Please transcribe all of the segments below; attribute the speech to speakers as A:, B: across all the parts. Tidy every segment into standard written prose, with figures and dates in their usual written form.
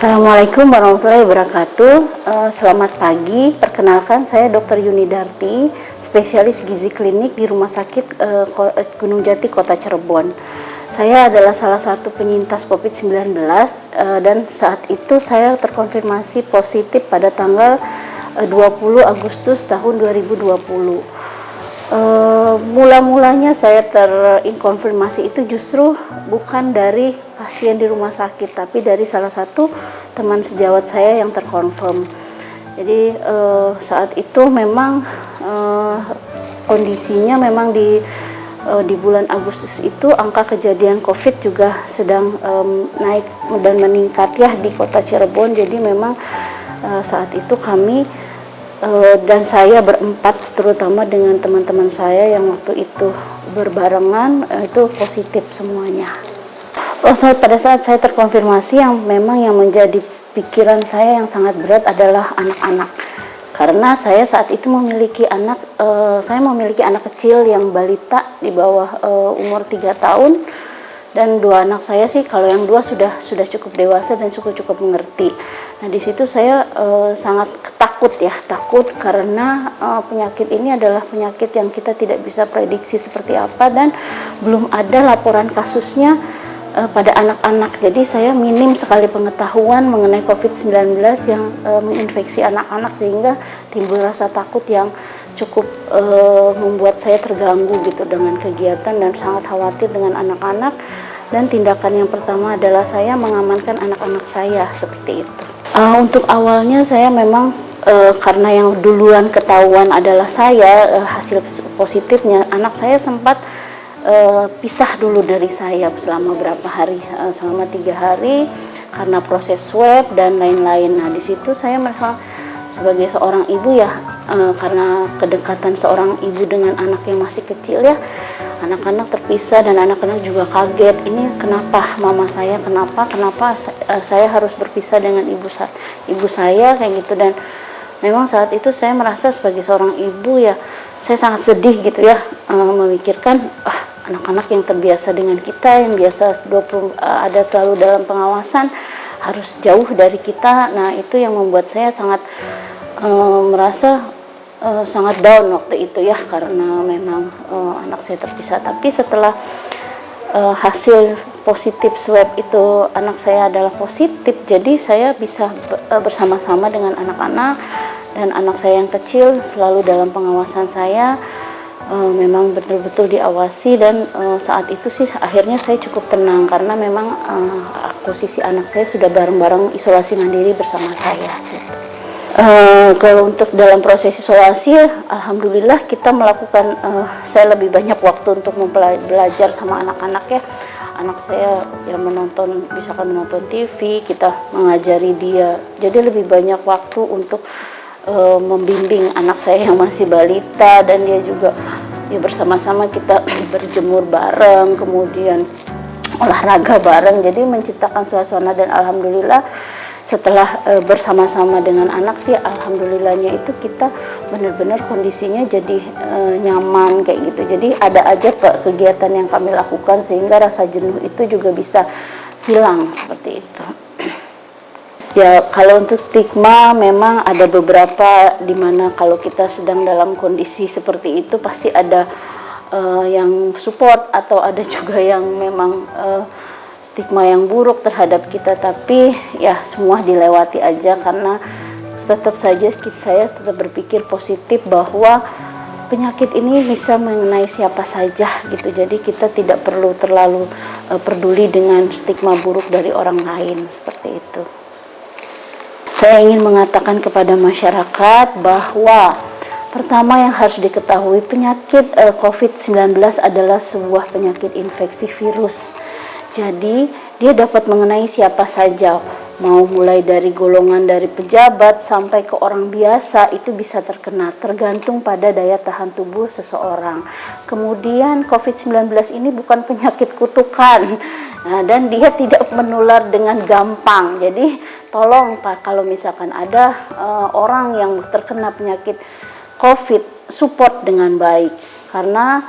A: Assalamualaikum warahmatullahi wabarakatuh. Selamat pagi. Perkenalkan, saya Dr. Yuni Darti, spesialis gizi klinik di Rumah Sakit Gunung Jati, Kota Cirebon. Saya adalah salah satu penyintas COVID-19 dan saat itu saya terkonfirmasi positif pada tanggal 20 Agustus tahun 2020. Mula-mulanya saya terinkonfirmasi itu justru bukan dari pasien di rumah sakit, tapi dari salah satu teman sejawat saya yang terkonfirm. Jadi saat itu memang kondisinya memang di bulan Agustus itu angka kejadian COVID juga sedang naik dan meningkat ya di Kota Cirebon. Jadi memang saat itu kami dan saya berempat, terutama dengan teman-teman saya yang waktu itu berbarengan, itu positif semuanya. Pada saat saya terkonfirmasi, yang menjadi pikiran saya yang sangat berat adalah anak-anak. Karena saya saat itu memiliki anak kecil yang balita di bawah umur 3 tahun. Dan 2 anak saya sih, kalau yang 2 sudah cukup dewasa dan cukup mengerti. Nah, di situ saya sangat takut karena penyakit ini adalah penyakit yang kita tidak bisa prediksi seperti apa dan belum ada laporan kasusnya pada anak-anak. Jadi saya minim sekali pengetahuan mengenai COVID-19 yang menginfeksi anak-anak, sehingga timbul rasa takut yang cukup membuat saya terganggu gitu dengan kegiatan dan sangat khawatir dengan anak-anak. Dan tindakan yang pertama adalah saya mengamankan anak-anak saya seperti itu. Untuk awalnya saya memang karena yang duluan ketahuan adalah saya, hasil positifnya, anak saya sempat pisah dulu dari saya selama berapa hari, selama 3 hari karena proses swab dan lain-lain. Nah, di situ saya merasa sebagai seorang ibu ya, karena kedekatan seorang ibu dengan anak yang masih kecil ya, anak-anak terpisah dan anak-anak juga kaget, ini kenapa mama saya, kenapa saya harus berpisah dengan ibu saya kayak gitu. Dan memang saat itu saya merasa sebagai seorang ibu ya, saya sangat sedih gitu ya, memikirkan anak-anak yang terbiasa dengan kita, yang biasa ada selalu dalam pengawasan, harus jauh dari kita. Nah, itu yang membuat saya sangat merasa sangat down waktu itu ya, karena memang anak saya terpisah. Tapi setelah hasil positif swab itu anak saya adalah positif, jadi saya bisa bersama-sama dengan anak-anak, dan anak saya yang kecil selalu dalam pengawasan saya. Memang betul-betul diawasi, dan saat itu sih akhirnya saya cukup tenang karena memang posisi anak saya sudah bareng-bareng isolasi mandiri bersama saya gitu. Kalau untuk dalam proses isolasi, alhamdulillah kita melakukan, saya lebih banyak waktu untuk belajar sama anak-anak ya. Anak saya yang misalkan menonton TV, kita mengajari dia, jadi lebih banyak waktu untuk membimbing anak saya yang masih balita, dan dia juga ya bersama-sama kita berjemur bareng, kemudian olahraga bareng, jadi menciptakan suasana. Dan alhamdulillah setelah bersama-sama dengan anak sih, alhamdulillahnya itu kita benar-benar kondisinya jadi nyaman kayak gitu. Jadi ada aja kegiatan yang kami lakukan sehingga rasa jenuh itu juga bisa hilang seperti itu. Ya, kalau untuk stigma memang ada beberapa, dimana kalau kita sedang dalam kondisi seperti itu pasti ada yang support, atau ada juga yang memang stigma yang buruk terhadap kita. Tapi ya semua dilewati aja, karena tetap saja saya tetap berpikir positif bahwa penyakit ini bisa mengenai siapa saja gitu. Jadi kita tidak perlu terlalu peduli dengan stigma buruk dari orang lain seperti itu. Saya ingin mengatakan kepada masyarakat bahwa pertama yang harus diketahui, penyakit COVID-19 adalah sebuah penyakit infeksi virus. Jadi dia dapat mengenai siapa saja, mau mulai dari golongan dari pejabat sampai ke orang biasa itu bisa terkena, tergantung pada daya tahan tubuh seseorang. Kemudian COVID-19 ini bukan penyakit kutukan. Nah, dan dia tidak menular dengan gampang. Jadi tolong Pak, kalau misalkan ada orang yang terkena penyakit COVID, support dengan baik. Karena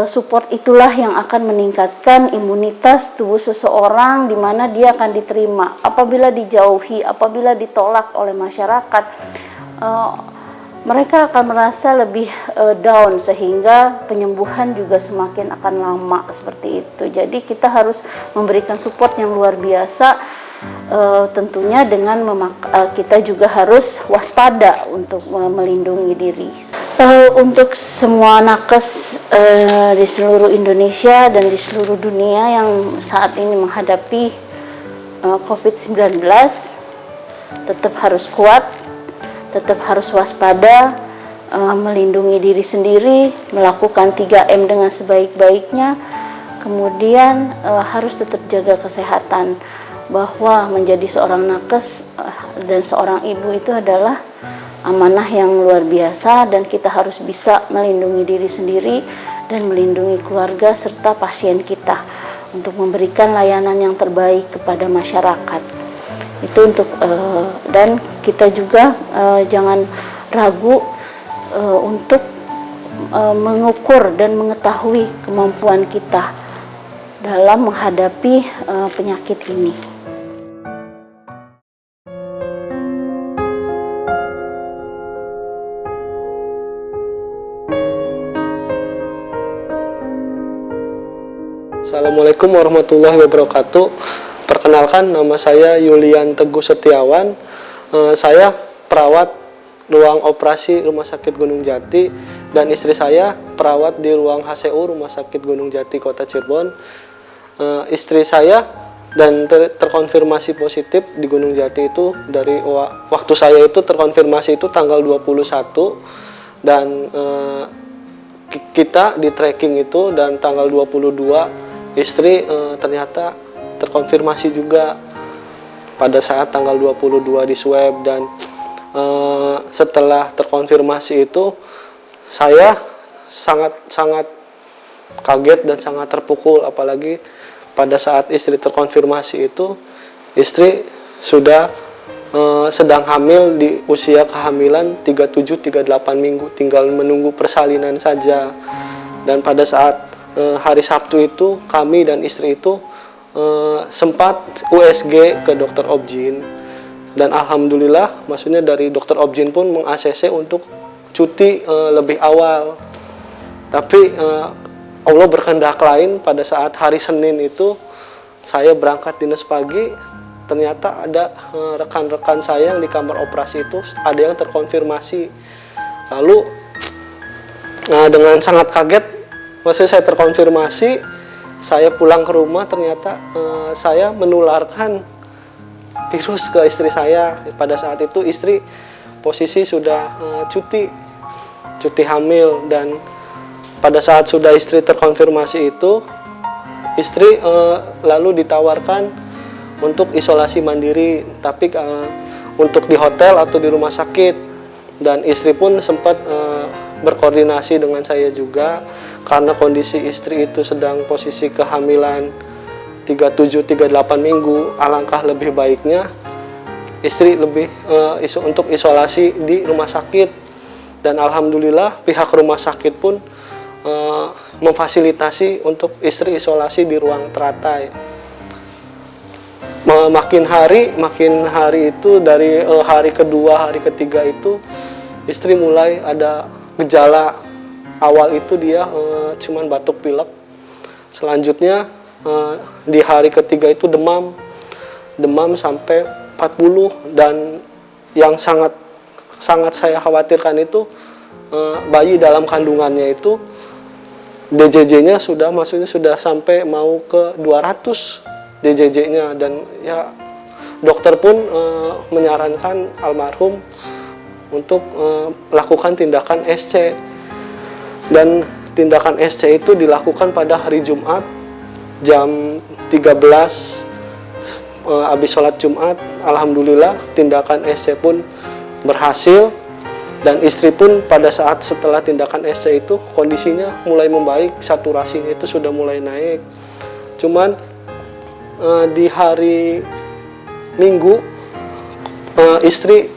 A: support itulah yang akan meningkatkan imunitas tubuh seseorang, di mana dia akan diterima. Apabila dijauhi, apabila ditolak oleh masyarakat, mereka akan merasa lebih down, sehingga penyembuhan juga semakin akan lama seperti itu. Jadi kita harus memberikan support yang luar biasa. Tentunya dengan kita juga harus waspada untuk melindungi diri. Untuk semua nakes di seluruh Indonesia dan di seluruh dunia yang saat ini menghadapi COVID-19, tetap harus kuat, tetap harus waspada, melindungi diri sendiri, melakukan 3M dengan sebaik-baiknya, kemudian harus tetap jaga kesehatan. Bahwa menjadi seorang nakes dan seorang ibu itu adalah amanah yang luar biasa, dan kita harus bisa melindungi diri sendiri dan melindungi keluarga serta pasien kita untuk memberikan layanan yang terbaik kepada masyarakat. Itu untuk dan kita juga jangan ragu untuk mengukur dan mengetahui kemampuan kita dalam menghadapi penyakit ini.
B: Assalamualaikum warahmatullahi wabarakatuh. Perkenalkan, nama saya Yulian Teguh Setiawan. Saya perawat ruang operasi Rumah Sakit Gunung Jati, dan istri saya perawat di ruang HCU Rumah Sakit Gunung Jati Kota Cirebon. Istri saya dan terkonfirmasi positif di Gunung Jati itu dari waktu saya itu terkonfirmasi itu tanggal 21, dan kita di tracking itu, dan tanggal 22 istri ternyata terkonfirmasi juga pada saat tanggal 22 di swab. Dan setelah terkonfirmasi itu saya sangat kaget dan sangat terpukul, apalagi pada saat istri terkonfirmasi itu istri sudah sedang hamil di usia kehamilan 37-38 minggu, tinggal menunggu persalinan saja. Dan pada saat hari Sabtu itu kami dan istri itu sempat USG ke dokter Objin, dan alhamdulillah maksudnya dari dokter Objin pun meng-ACC untuk cuti lebih awal. Tapi Allah berkehendak lain, pada saat hari Senin itu saya berangkat dinas pagi, ternyata ada rekan-rekan saya yang di kamar operasi itu ada yang terkonfirmasi. Lalu dengan sangat kaget, maksudnya saya terkonfirmasi, saya pulang ke rumah, ternyata saya menularkan virus ke istri saya. Pada saat itu istri posisi sudah cuti hamil, dan pada saat sudah istri terkonfirmasi itu, istri lalu ditawarkan untuk isolasi mandiri, tapi untuk di hotel atau di rumah sakit. Dan istri pun sempat berkoordinasi dengan saya juga, karena kondisi istri itu sedang posisi kehamilan 37-38 minggu. Alangkah lebih baiknya istri lebih untuk isolasi di rumah sakit. Dan alhamdulillah pihak rumah sakit pun memfasilitasi untuk istri isolasi di ruang teratai. Makin hari itu, dari hari kedua, hari ketiga itu istri mulai ada gejala. Awal itu dia cuman batuk pilek. Selanjutnya di hari ketiga itu demam sampai 40, dan yang sangat saya khawatirkan itu bayi dalam kandungannya itu DJJ-nya sudah sampai mau ke 200 DJJ-nya. Dan ya dokter pun menyarankan almarhum untuk melakukan tindakan SC. Dan tindakan SC itu dilakukan pada hari Jumat jam 13 habis sholat Jumat. Alhamdulillah tindakan SC pun berhasil, dan istri pun pada saat setelah tindakan SC itu kondisinya mulai membaik, saturasinya itu sudah mulai naik. Cuman di hari Minggu istri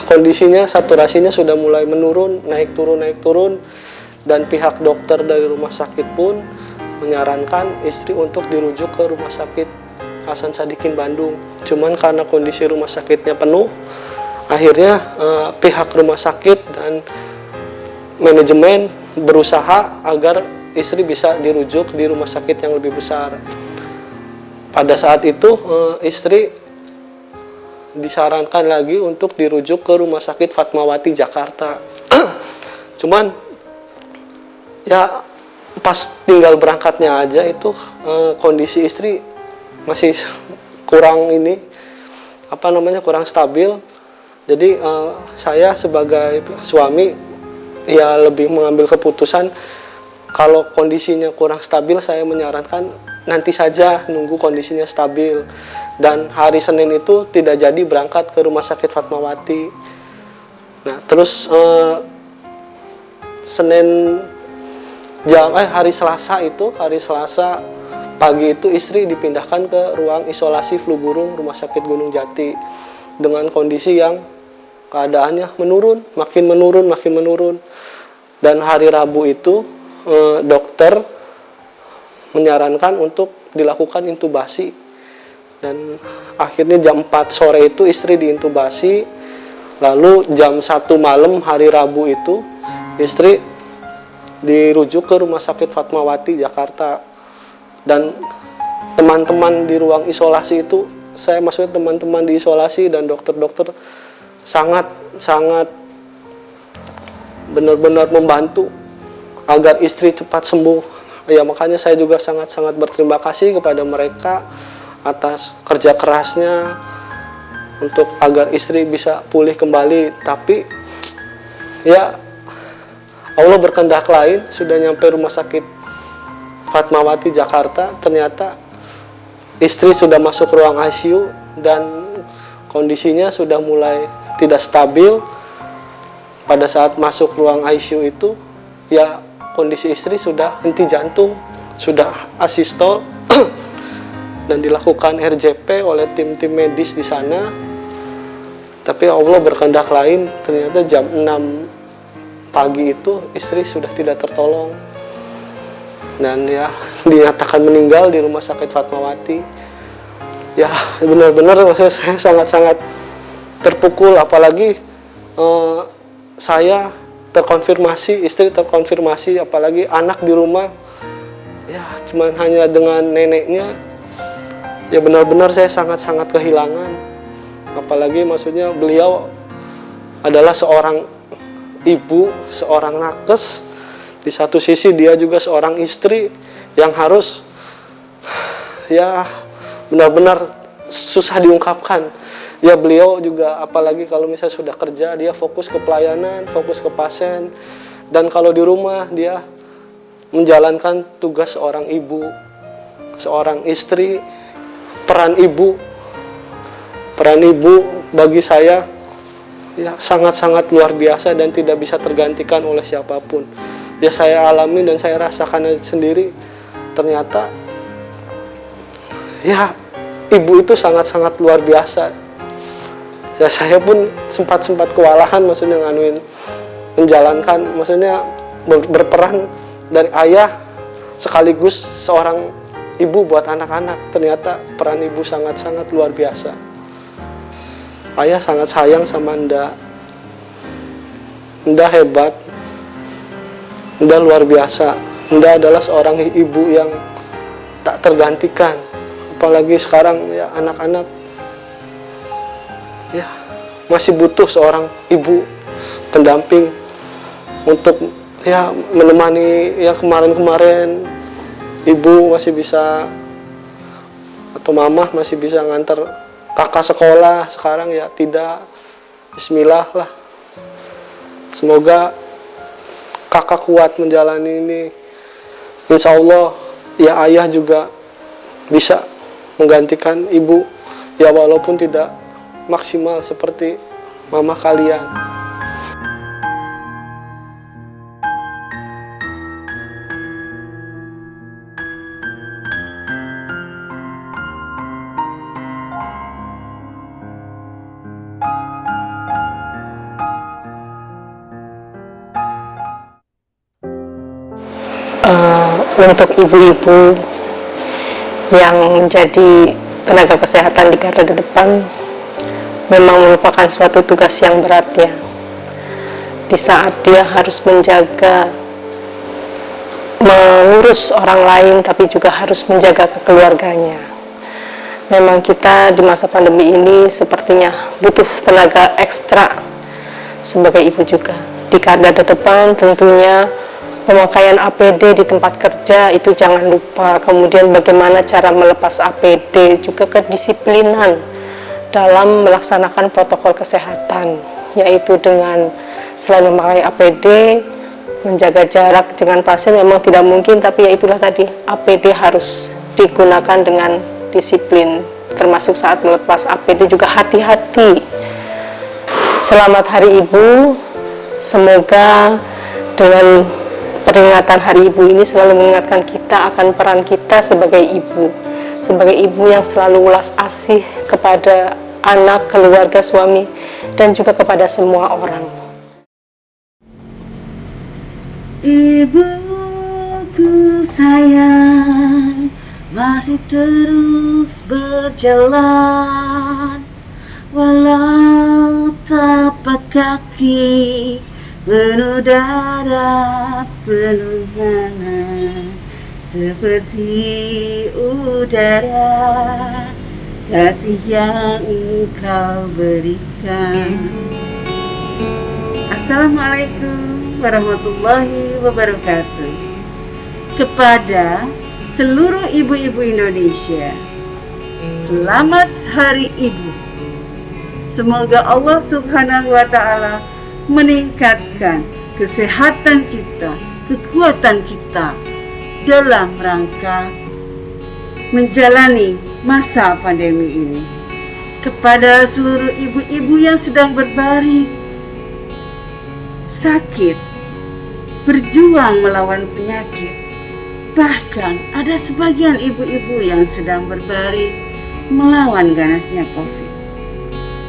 B: kondisinya, saturasinya sudah mulai menurun, naik turun. dan pihak dokter dari rumah sakit pun menyarankan istri untuk dirujuk ke rumah sakit Hasan Sadikin Bandung. Cuman karena kondisi rumah sakitnya penuh, akhirnya pihak rumah sakit dan manajemen berusaha agar istri bisa dirujuk di rumah sakit yang lebih besar. Pada saat itu istri disarankan lagi untuk dirujuk ke rumah sakit Fatmawati Jakarta. Cuman ya pas tinggal berangkatnya aja itu kondisi istri masih kurang kurang stabil. Jadi saya sebagai suami ya lebih mengambil keputusan kalau kondisinya kurang stabil, saya menyarankan nanti saja nunggu kondisinya stabil. Dan hari Senin itu tidak jadi berangkat ke rumah sakit Fatmawati. Nah terus hari Selasa pagi itu istri dipindahkan ke ruang isolasi flu burung Rumah Sakit Gunung Jati dengan kondisi yang keadaannya makin menurun. Dan hari Rabu itu dokter menyarankan untuk dilakukan intubasi. Dan akhirnya jam 4 sore itu istri diintubasi. Lalu jam 1 malam hari Rabu itu istri dirujuk ke Rumah Sakit Fatmawati Jakarta. Dan teman-teman di ruang isolasi itu, saya maksudnya teman-teman di isolasi dan dokter-dokter sangat benar-benar membantu agar istri cepat sembuh. Ya makanya saya juga sangat berterima kasih kepada mereka atas kerja kerasnya untuk agar istri bisa pulih kembali. Tapi ya Allah berkehendak lain, sudah nyampe rumah sakit Fatmawati Jakarta, ternyata istri sudah masuk ruang ICU dan kondisinya sudah mulai tidak stabil. Pada saat masuk ruang ICU itu ya kondisi istri sudah henti jantung, sudah asistol dan dilakukan RJP oleh tim-tim medis di sana. Tapi Allah berkehendak lain, ternyata jam 6 pagi itu istri sudah tidak tertolong dan ya dinyatakan meninggal di Rumah Sakit Fatmawati. Ya benar-benar saya sangat terpukul, apalagi saya terkonfirmasi, istri terkonfirmasi, apalagi anak di rumah ya cuman hanya dengan neneknya. Ya benar-benar saya sangat kehilangan, apalagi maksudnya beliau adalah seorang ibu, seorang nakes. Di satu sisi dia juga seorang istri yang harus ya benar-benar susah diungkapkan. Ya beliau juga apalagi kalau misalnya sudah kerja, dia fokus ke pelayanan, fokus ke pasien. Dan kalau di rumah dia menjalankan tugas seorang ibu, seorang istri. Peran ibu bagi saya ya sangat luar biasa dan tidak bisa tergantikan oleh siapapun. Ya saya alami dan saya rasakan sendiri, ternyata ya ibu itu sangat luar biasa. Ya saya pun sempat kewalahan, maksudnya menjalankan, maksudnya berperan dari ayah sekaligus seorang ibu buat anak-anak. Ternyata peran ibu sangat luar biasa. Ayah sangat sayang sama Enda hebat, Enda luar biasa. Enda adalah seorang ibu yang tak tergantikan. Apalagi sekarang ya anak-anak ya masih butuh seorang ibu pendamping untuk ya menemani. Ya kemarin ibu masih bisa atau mama masih bisa nganter kakak sekolah, sekarang ya tidak. Bismillah lah, semoga kakak kuat menjalani ini. Insya Allah ya ayah juga bisa menggantikan ibu, ya walaupun tidak maksimal seperti mama kalian.
C: untuk ibu-ibu yang menjadi tenaga kesehatan di garda depan memang merupakan suatu tugas yang berat ya. Di saat dia harus menjaga, mengurus orang lain, tapi juga harus menjaga keluarganya. Memang kita di masa pandemi ini sepertinya butuh tenaga ekstra sebagai ibu juga. Di garda depan tentunya pemakaian APD di tempat kerja itu jangan lupa. Kemudian bagaimana cara melepas APD, juga kedisiplinan dalam melaksanakan protokol kesehatan, yaitu dengan selalu memakai APD, menjaga jarak dengan pasien memang tidak mungkin, tapi ya itulah tadi, APD harus digunakan dengan disiplin, termasuk saat melepas APD juga hati-hati. Selamat Hari Ibu, semoga dengan peringatan Hari Ibu ini selalu mengingatkan kita akan peran kita sebagai ibu yang selalu ulas asih kepada anak, keluarga, suami, dan juga kepada semua orang.
D: Ibuku sayang, masih terus berjalan, walau tapak kaki penuh darah, penuh hangat, seperti udara kasih yang Engkau berikan. Assalamualaikum warahmatullahi wabarakatuh. Kepada seluruh ibu-ibu Indonesia, selamat Hari Ibu. Semoga Allah Subhanahu wa Ta'ala meningkatkan kesehatan kita, kekuatan kita dalam rangka menjalani masa pandemi ini. Kepada seluruh ibu-ibu yang sedang berbaring sakit, berjuang melawan penyakit, bahkan ada sebagian ibu-ibu yang sedang berbaring melawan ganasnya COVID.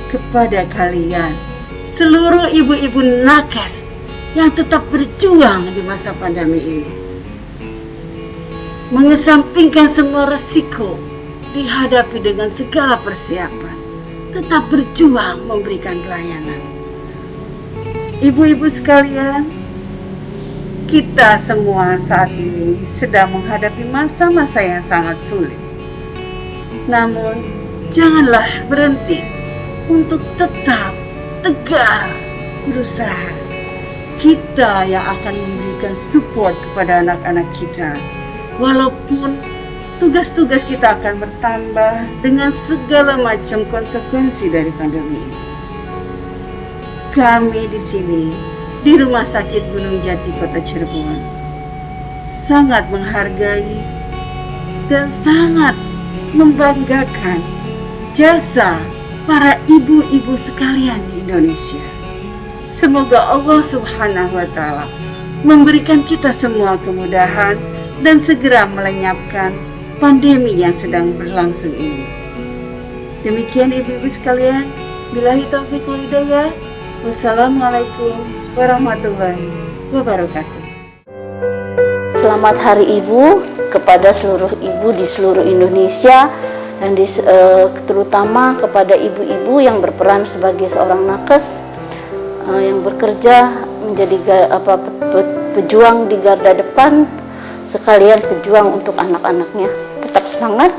D: Kepada kalian, seluruh ibu-ibu nakes yang tetap berjuang di masa pandemi ini, mengesampingkan semua resiko, dihadapi dengan segala persiapan, tetap berjuang memberikan pelayanan. Ibu-ibu sekalian, kita semua saat ini sedang menghadapi masa-masa yang sangat sulit. Namun, janganlah berhenti untuk tetap tegar berusaha. Kita yang akan memberikan support kepada anak-anak kita, walaupun tugas-tugas kita akan bertambah dengan segala macam konsekuensi dari pandemi ini. Kami di sini, di Rumah Sakit Gunung Jati Kota Cirebon, sangat menghargai dan sangat membanggakan jasa para ibu-ibu sekalian di Indonesia. Semoga Allah Subhanahu wa Ta'ala memberikan kita semua kemudahan dan segera melenyapkan pandemi yang sedang berlangsung ini. Demikian ibu-ibu sekalian, billahi taufiq wal hidayah. Wassalamualaikum warahmatullahi wabarakatuh.
A: Selamat Hari Ibu kepada seluruh ibu di seluruh Indonesia, dan terutama kepada ibu-ibu yang berperan sebagai seorang nakes yang bekerja menjadi pejuang di garda depan, sekalian pejuang untuk anak-anaknya. Tetap semangat,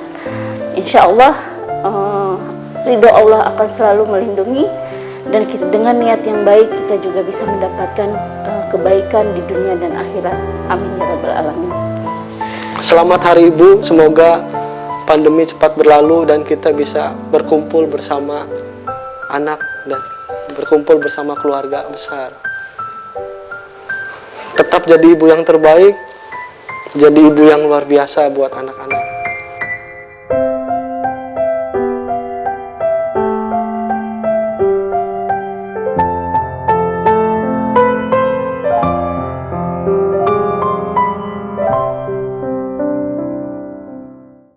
A: insya Allah ridho Allah akan selalu melindungi, dan kita dengan niat yang baik kita juga bisa mendapatkan kebaikan di dunia dan akhirat. Amin ya rabbal alamin.
B: Selamat Hari Ibu, semoga pandemi cepat berlalu dan kita bisa berkumpul bersama anak dan berkumpul bersama keluarga besar. Tetap jadi ibu yang terbaik, jadi ibu yang luar biasa buat anak-anak.